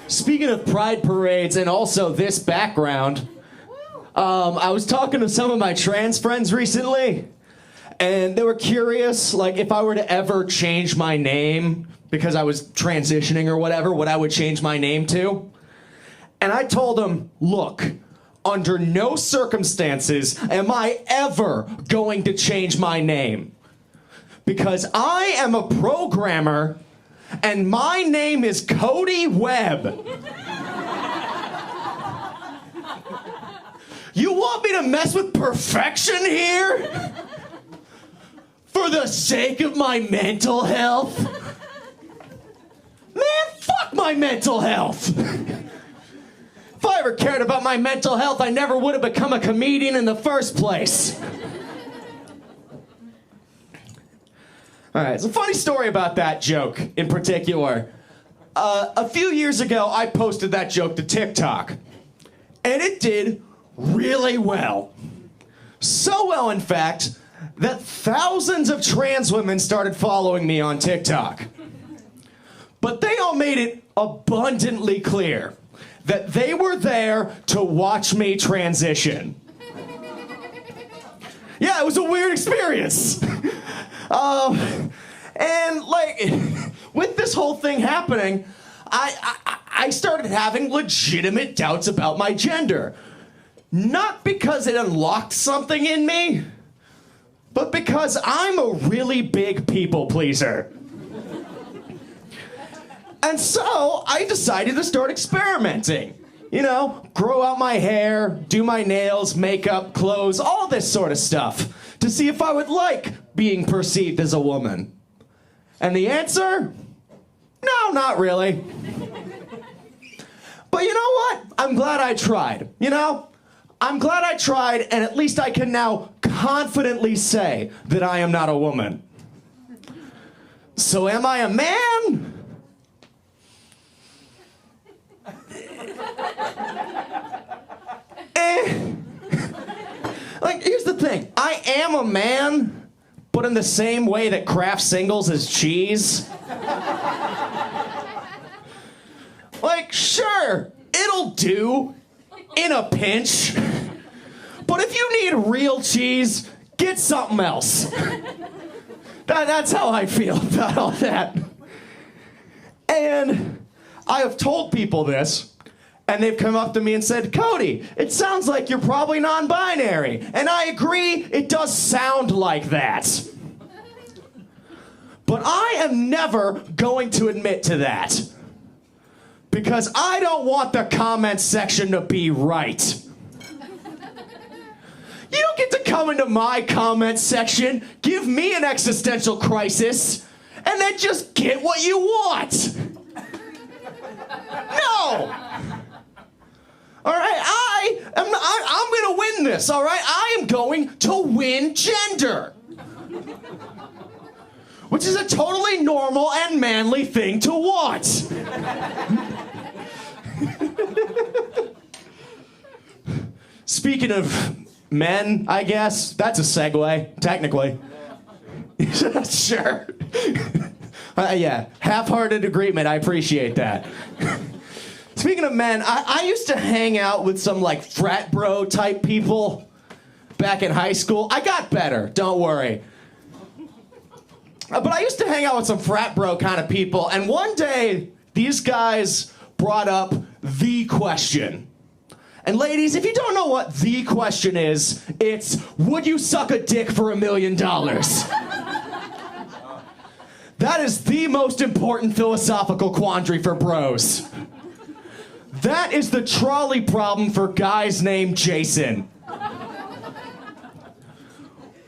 Speaking of pride parades and also this background, I was talking to some of my trans friends recently, and they were curious, like, if I were to ever change my name because I was transitioning or whatever, what I would change my name to. And I told them, look, under no circumstances am I ever going to change my name. Because I am a programmer, and my name is Cody Webb. You want me to mess with perfection here? For the sake of my mental health? Man, fuck my mental health! If I ever cared about my mental health, I never would have become a comedian in the first place. Alright, it's a funny story about that joke in particular. A few years ago, I posted that joke to TikTok. And it did really well. So well, in fact, that thousands of trans women started following me on TikTok. But they all made it abundantly clear that they were there to watch me transition. Yeah, it was a weird experience. And like, with this whole thing happening, I started having legitimate doubts about my gender. Not because it unlocked something in me, but because I'm a really big people pleaser. And so I decided to start experimenting. You know, grow out my hair, do my nails, makeup, clothes, all this sort of stuff, to see if I would like being perceived as a woman. And the answer? No, not really. But you know what? I'm glad I tried. You know? I'm glad I tried, and at least I can now confidently say that I am not a woman. So am I a man? Like, here's the thing. I am a man, but in the same way that Kraft Singles is cheese. Like, sure, it'll do in a pinch. But if you need real cheese, get something else. That's how I feel about all that. And I have told people this, and they've come up to me and said, Cody, it sounds like you're probably non-binary. And I agree, it does sound like that. But I am never going to admit to that. Because I don't want the comment section to be right. You don't get to come into my comment section, give me an existential crisis, and then just get what you want. No! Alright, I'm gonna win this, alright? I am going to win gender. Which is a totally normal and manly thing to want. Speaking of men, I guess, that's a segue, technically. Sure. Yeah, half-hearted agreement, I appreciate that. Speaking of men, I used to hang out with some like frat bro type people back in high school. I got better, don't worry. But I used to hang out with some frat bro kind of people, and one day these guys brought up the question. And ladies, if you don't know what the question is, it's, would you suck a dick for $1 million? That is the most important philosophical quandary for bros. That is the trolley problem for guys named Jason.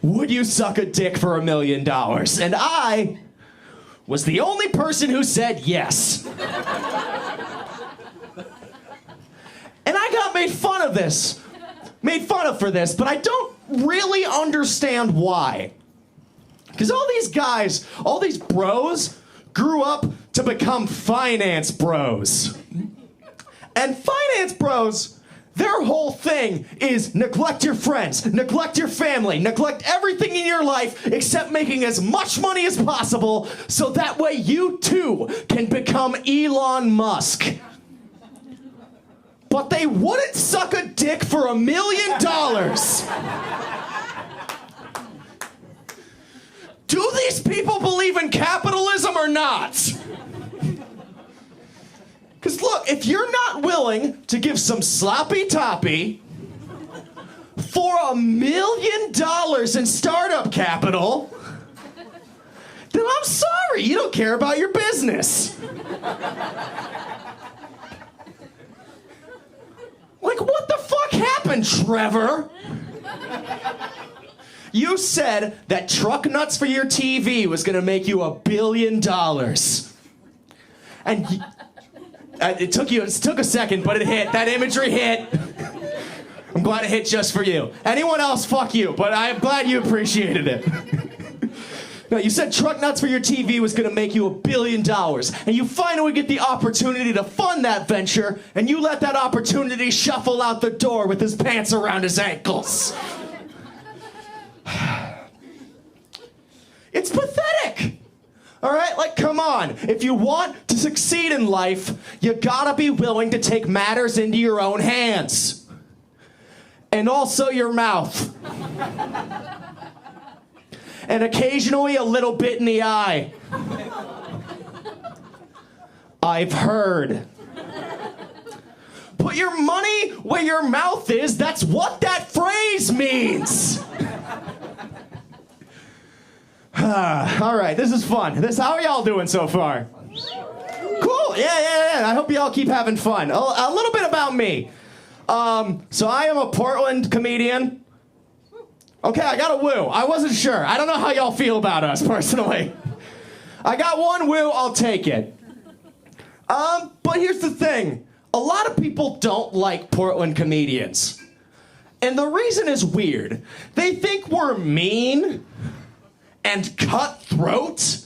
Would you suck a dick for $1 million? And I was the only person who said yes. And I got made fun of for this, but I don't really understand why. Because all these guys, all these bros, grew up to become finance bros. And finance bros, their whole thing is neglect your friends, neglect your family, neglect everything in your life except making as much money as possible so that way you too can become Elon Musk. but they wouldn't suck a dick for $1 million. Do these people believe in capitalism or not? Because look, if you're not willing to give some sloppy toppy for $1 million in startup capital, then I'm sorry, you don't care about your business. Like, what the fuck happened, Trevor? You said that truck nuts for your TV was gonna make you $1 billion. And it took a second, but it hit. That imagery hit. I'm glad it hit just for you. Anyone else, fuck you, but I'm glad you appreciated it. No, you said truck nuts for your TV was gonna make you $1 billion, and you finally get the opportunity to fund that venture, and you let that opportunity shuffle out the door with his pants around his ankles. It's pathetic. All right, like, come on. If you want to succeed in life, you gotta be willing to take matters into your own hands. And also your mouth. And occasionally a little bit in the eye. I've heard. Put your money where your mouth is. That's what that phrase means. All right, this is fun. How are y'all doing so far? Cool. Yeah. I hope y'all keep having fun. A little bit about me. So I am a Portland comedian. Okay, I got a woo. I wasn't sure. I don't know how y'all feel about us, personally. I got one woo, I'll take it. But here's the thing. A lot of people don't like Portland comedians. And the reason is weird. They think we're mean and cutthroat.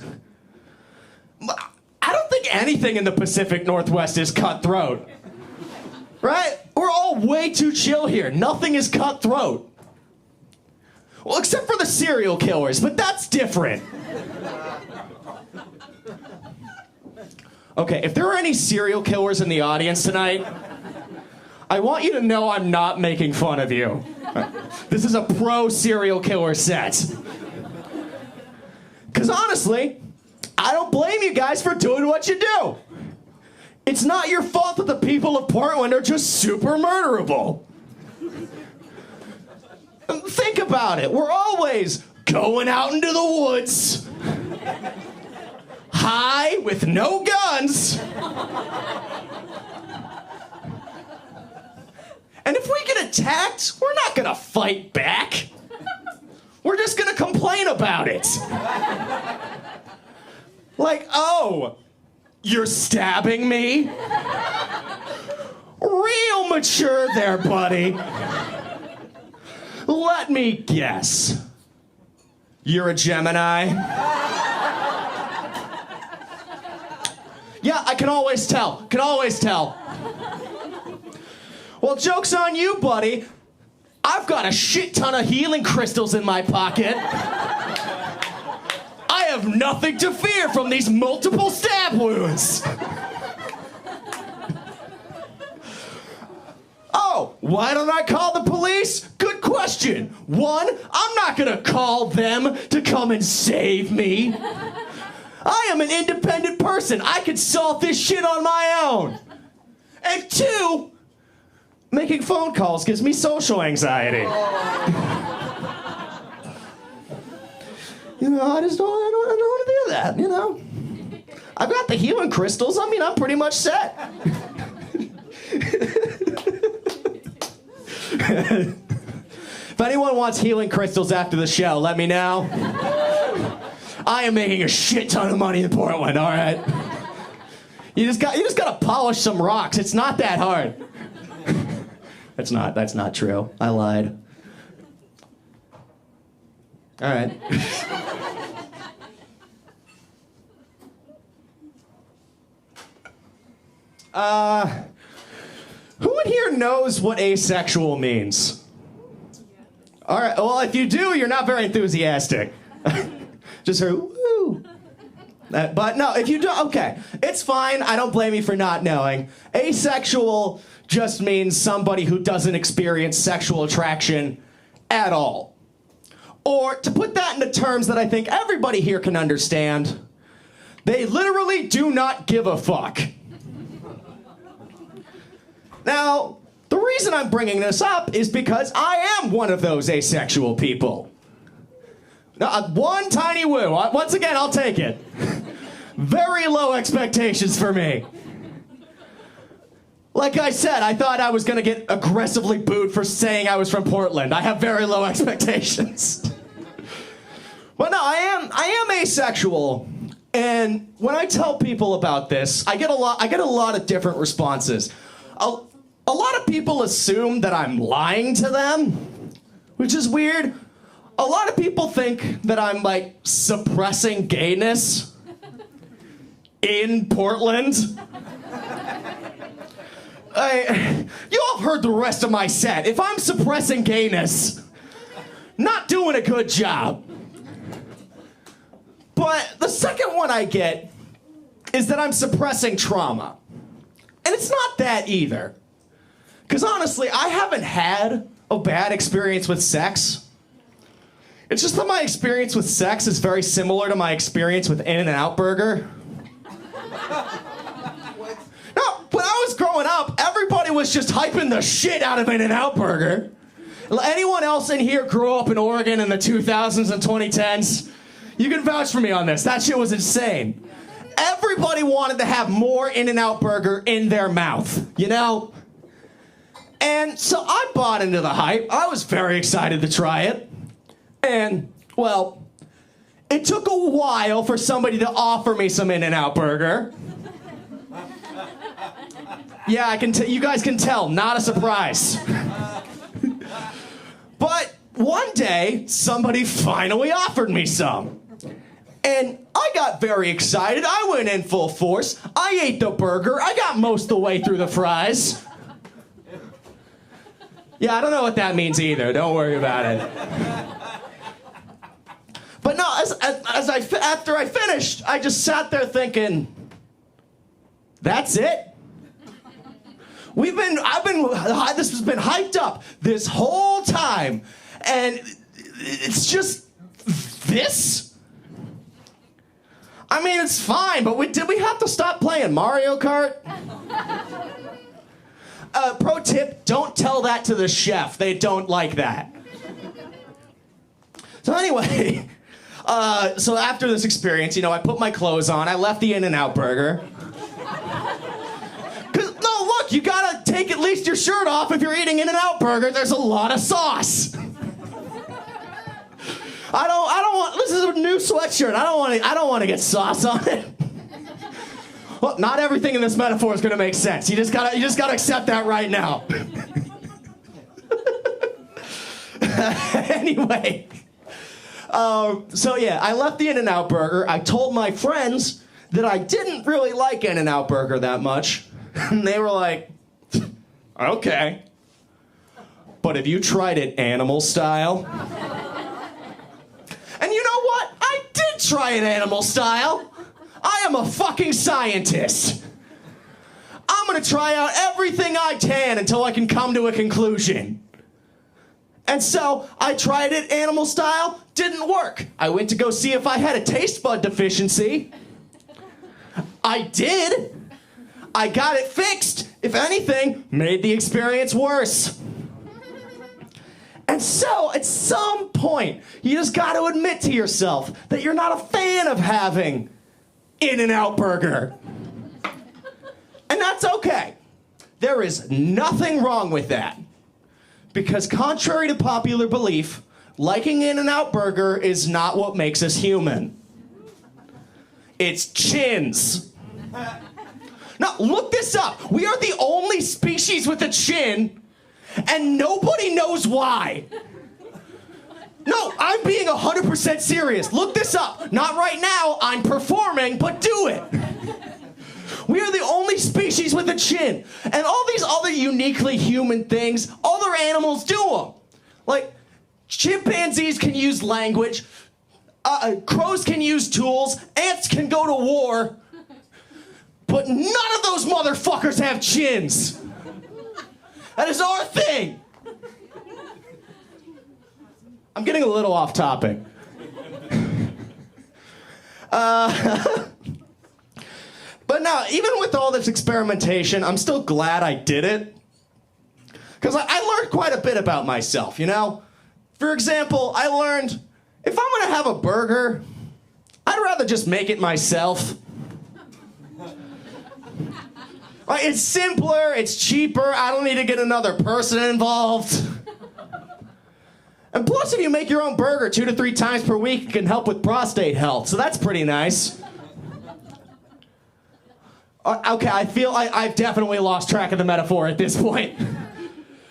I don't think anything in the Pacific Northwest is cutthroat. Right? We're all way too chill here. Nothing is cutthroat. Well, except for the serial killers, but that's different. Okay, if there are any serial killers in the audience tonight, I want you to know I'm not making fun of you. This is a pro serial killer set. Because honestly, I don't blame you guys for doing what you do. It's not your fault that the people of Portland are just super murderable. Think about it. We're always going out into the woods, high with no guns. And if we get attacked, we're not gonna fight back. We're just gonna complain about it. Like, oh, you're stabbing me? Real mature there, buddy. Let me guess. You're a Gemini? Yeah, I can always tell. Well, joke's on you, buddy. I've got a shit ton of healing crystals in my pocket. I have nothing to fear from these multiple stab wounds. Oh, why don't I call the police? Good question. One, I'm not gonna call them to come and save me. I am an independent person. I can solve this shit on my own. And two, making phone calls gives me social anxiety. You know, I don't want to do that, you know. I've got the healing crystals. I mean, I'm pretty much set. If anyone wants healing crystals after the show, let me know. I am making a shit ton of money in Portland, all right? You just gotta polish some rocks. It's not that hard. That's not true. I lied. All right. Who in here knows what asexual means? All right, well, if you do, you're not very enthusiastic. Just heard, woo. But no, if you do, okay, it's fine. I don't blame you for not knowing. Asexual just means somebody who doesn't experience sexual attraction at all. Or to put that into terms that I think everybody here can understand, they literally do not give a fuck. Now, the reason I'm bringing this up is because I am one of those asexual people. Now, one tiny woo. Once again, I'll take it. Very low expectations for me. Like I said, I thought I was going to get aggressively booed for saying I was from Portland. I have very low expectations. But no, I am asexual. And when I tell people about this, I get a lot of different responses. A lot of people assume that I'm lying to them, which is weird. A lot of people think that I'm like suppressing gayness in Portland. You all have heard the rest of my set. If I'm suppressing gayness, not doing a good job. But the second one I get is that I'm suppressing trauma. And it's not that either. Because honestly, I haven't had a bad experience with sex. It's just that my experience with sex is very similar to my experience with In-N-Out Burger. No, when I was growing up, everybody was just hyping the shit out of In-N-Out Burger. Anyone else in here grew up in Oregon in the 2000s and 2010s? You can vouch for me on this. That shit was insane. Everybody wanted to have more In-N-Out Burger in their mouth, you know? And so I bought into the hype. I was very excited to try it. And, well, it took a while for somebody to offer me some In-N-Out Burger. Yeah, you guys can tell, not a surprise. But one day, somebody finally offered me some. And I got very excited. I went in full force. I ate the burger. I got most of the way through the fries. Yeah, I don't know what that means either. Don't worry about it. But no, after I finished, I just sat there thinking, that's it? This has been hyped up this whole time, and it's just this? I mean, it's fine, but did we have to stop playing Mario Kart? Pro tip, don't tell that to the chef. They don't like that. So anyway, so after this experience, I put my clothes on. I left the In-N-Out Burger. Because, no, look, you gotta take at least your shirt off if you're eating In-N-Out Burger. There's a lot of sauce. I don't want, this is a new sweatshirt. I don't want to get sauce on it. Well, not everything in this metaphor is going to make sense. You just gotta accept that right now. Anyway, so yeah, I left the In-N-Out Burger. I told my friends that I didn't really like In-N-Out Burger that much, and they were like, "Okay, but have you tried it animal style?" And you know what? I did try it animal style. I am a fucking scientist. I'm gonna try out everything I can until I can come to a conclusion. And so I tried it animal style, didn't work. I went to go see if I had a taste bud deficiency. I did. I got it fixed. If anything, made the experience worse. And so, at some point, you just got to admit to yourself that you're not a fan of having In-N-Out Burger. And that's okay. There is nothing wrong with that. Because contrary to popular belief, liking In-N-Out Burger is not what makes us human. It's chins. Now, look this up. We are the only species with a chin, and nobody knows why. No, I'm being 100% serious. Look this up. Not right now, I'm performing, but do it. We are the only species with a chin. And all these other uniquely human things, other animals do them. Like, chimpanzees can use language. Crows can use tools, ants can go to war, but none of those motherfuckers have chins. That is our thing. I'm getting a little off topic. But no, even with all this experimentation, I'm still glad I did it. Because I learned quite a bit about myself, you know? For example, I learned if I'm gonna have a burger, I'd rather just make it myself. Like, it's simpler, it's cheaper, I don't need to get another person involved. And plus, if you make your own burger 2 to 3 times per week, it can help with prostate health, so that's pretty nice. Okay, I feel I've definitely lost track of the metaphor at this point.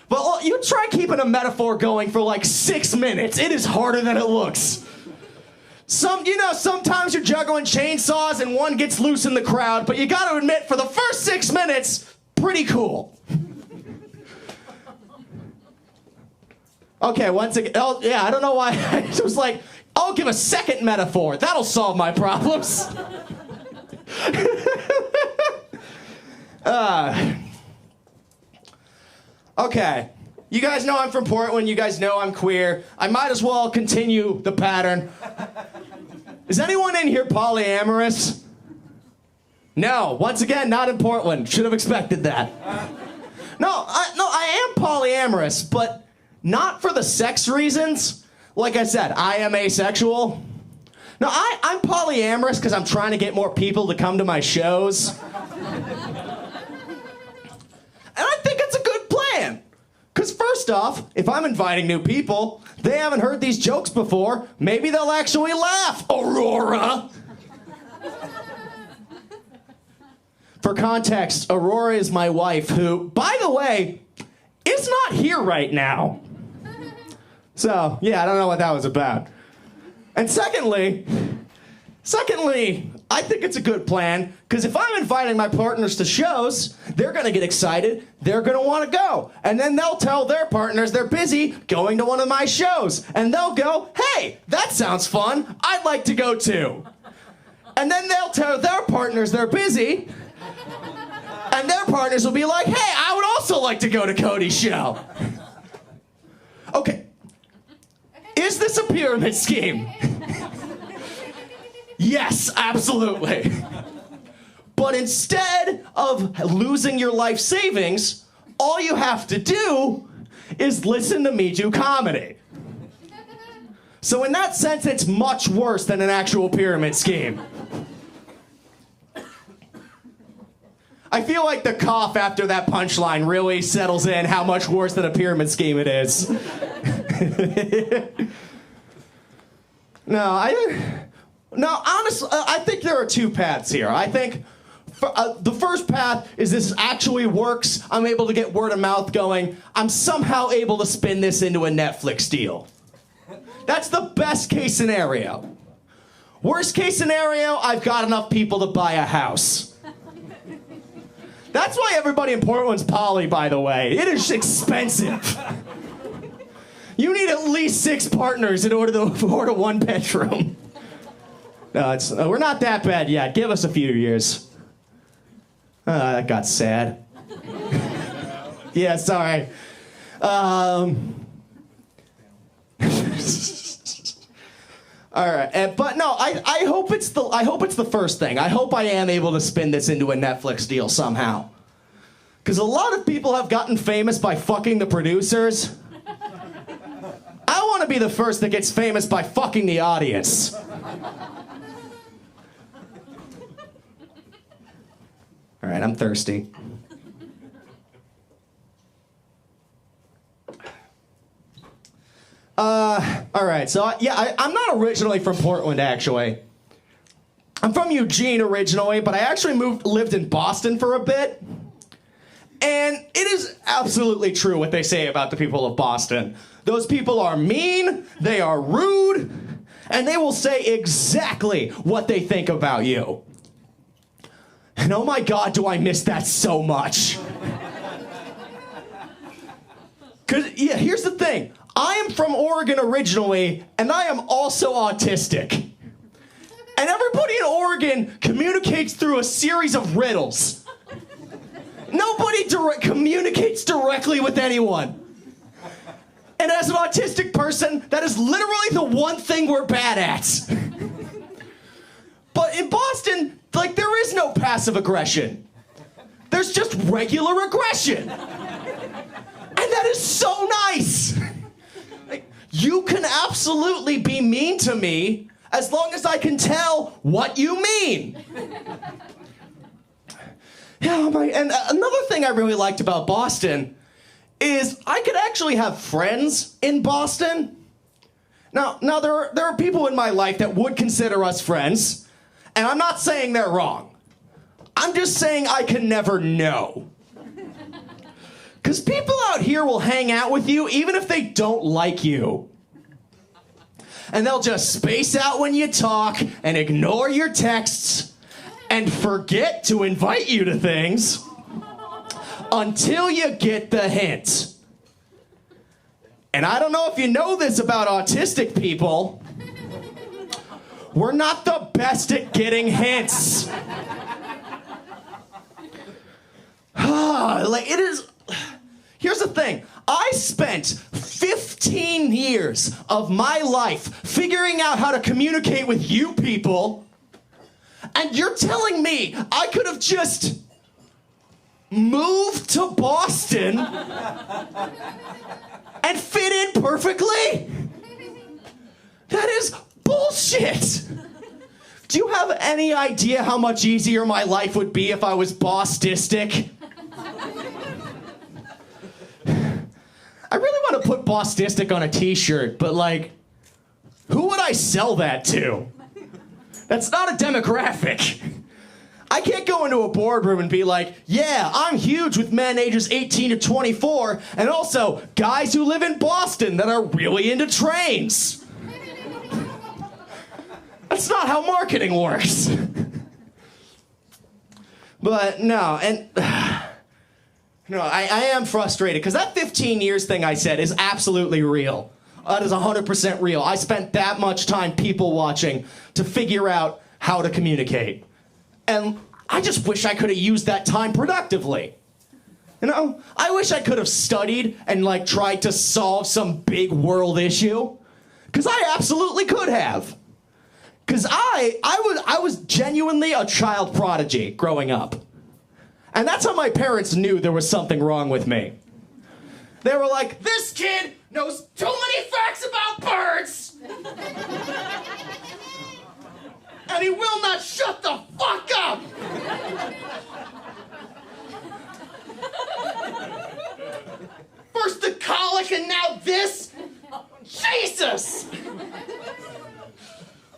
But you try keeping a metaphor going for like 6 minutes. It is harder than it looks. Sometimes you're juggling chainsaws and one gets loose in the crowd, but you gotta admit, for the first 6 minutes, pretty cool. Okay, once again, I don't know why I was like, I'll give a second metaphor. That'll solve my problems. Okay, you guys know I'm from Portland, you guys know I'm queer. I might as well continue the pattern. Is anyone in here polyamorous? No, once again, not in Portland. Should have expected that. No, I am polyamorous, but not for the sex reasons. Like I said, I am asexual. No, I'm polyamorous because I'm trying to get more people to come to my shows. And I think it's a good plan. Because first off, if I'm inviting new people, they haven't heard these jokes before, maybe they'll actually laugh, Aurora. For context, Aurora is my wife who, by the way, is not here right now. So, yeah, I don't know what that was about. And secondly, I think it's a good plan, because if I'm inviting my partners to shows, they're going to get excited, they're going to want to go, and then they'll tell their partners they're busy going to one of my shows, and they'll go, hey, that sounds fun, I'd like to go too. And then they'll tell their partners they're busy, and their partners will be like, hey, I would also like to go to Cody's show. Okay, is this a pyramid scheme? Yes, absolutely. But instead of losing your life savings, all you have to do is listen to me do comedy. So in that sense, it's much worse than an actual pyramid scheme. I feel like the cough after that punchline really settles in how much worse than a pyramid scheme it is. No, honestly, I think there are 2 paths here. I think the first path is this actually works. I'm able to get word of mouth going. I'm somehow able to spin this into a Netflix deal. That's the best case scenario. Worst case scenario, I've got enough people to buy a house. That's why everybody in Portland's poly, by the way. It is expensive. You need at least 6 partners in order to afford a 1-bedroom. No, we're not that bad yet. Give us a few years. That got sad. Yeah, sorry. All right, but no, I hope it's the first thing. I hope I am able to spin this into a Netflix deal somehow. Because a lot of people have gotten famous by fucking the producers. I want to be the first that gets famous by fucking the audience. All right, I'm thirsty. All right, so I'm not originally from Portland, actually. I'm from Eugene originally, but I actually lived in Boston for a bit. And it is absolutely true what they say about the people of Boston. Those people are mean, they are rude, and they will say exactly what they think about you. And oh my God, do I miss that so much. Because, yeah, here's the thing. I am from Oregon originally, and I am also autistic. And everybody in Oregon communicates through a series of riddles. Nobody communicates directly with anyone. And as an autistic person, that is literally the one thing we're bad at. But in Boston, like, there is no passive aggression. There's just regular aggression. And that is so nice. Like, you can absolutely be mean to me as long as I can tell what you mean. Yeah, and another thing I really liked about Boston is I could actually have friends in Boston. Now there are people in my life that would consider us friends, and I'm not saying they're wrong. I'm just saying I can never know. Because people out here will hang out with you even if they don't like you. And they'll just space out when you talk and ignore your texts and forget to invite you to things until you get the hint. And I don't know if you know this about autistic people. We're not the best at getting hints. Like, it is... Here's the thing. I spent 15 years of my life figuring out how to communicate with you people, and you're telling me I could have just moved to Boston and fit in perfectly? That is bullshit. Do you have any idea how much easier my life would be if I was bossistic? I really want to put bossistic on a t-shirt, but like, who would I sell that to? That's not a demographic. I can't go into a boardroom and be like, yeah, I'm huge with men ages 18 to 24, and also guys who live in Boston that are really into trains. That's not how marketing works. But no, and no, I am frustrated because that 15 years thing I said is absolutely real. That is 100% real. I spent that much time people watching to figure out how to communicate. And I just wish I could have used that time productively. You know, I wish I could have studied and like tried to solve some big world issue. Because I absolutely could have. Because I was genuinely a child prodigy growing up. And that's how my parents knew there was something wrong with me. They were like, this kid knows too many facts about birds! And he will not shut the fuck up! First the colic and now this? Jesus!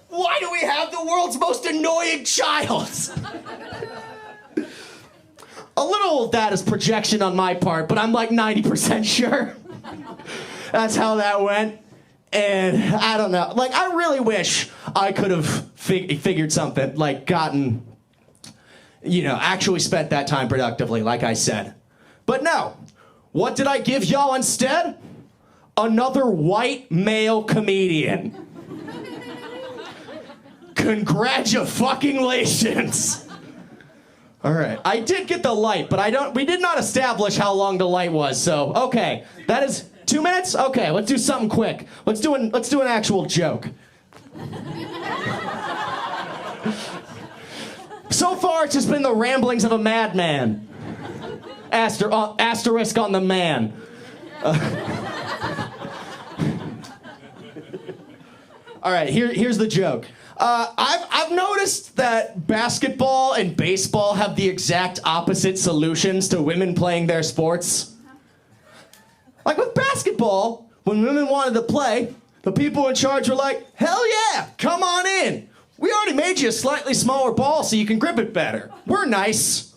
Why do we have the world's most annoying child? A little of that is projection on my part, but I'm like 90% sure. That's how that went. And I don't know. Like, I really wish I could have figured something, like gotten, actually spent that time productively, like I said. But no. What did I give y'all instead? Another white male comedian. Congratulations. All right. I did get the light, but we did not establish how long the light was. So, okay. That is 2 minutes? Okay, let's do something quick. Let's do an actual joke. So far, it's just been the ramblings of a madman. Asterisk on the man. All right, here's the joke. I've noticed that basketball and baseball have the exact opposite solutions to women playing their sports. Like with basketball, when women wanted to play, the people in charge were like, hell yeah, come on in. We already made you a slightly smaller ball so you can grip it better. We're nice.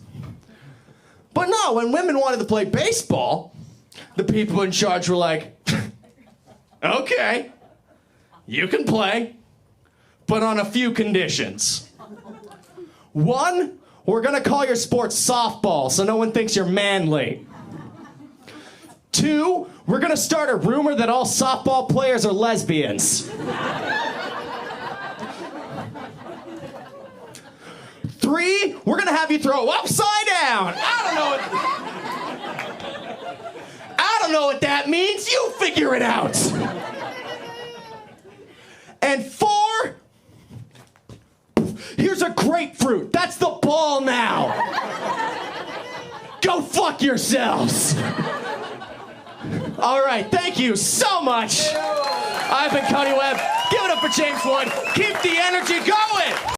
But no, when women wanted to play baseball, the people in charge were like, okay, you can play, but on a few conditions. One, we're gonna call your sport softball so no one thinks you're manly. 2, we're gonna start a rumor that all softball players are lesbians. 3, we're gonna have you throw upside down. I don't know what that means. You figure it out. And 4, here's a grapefruit. That's the ball now. Go fuck yourselves. All right, thank you so much. I've been Cody Webb. Give it up for James Floyd. Keep the energy going.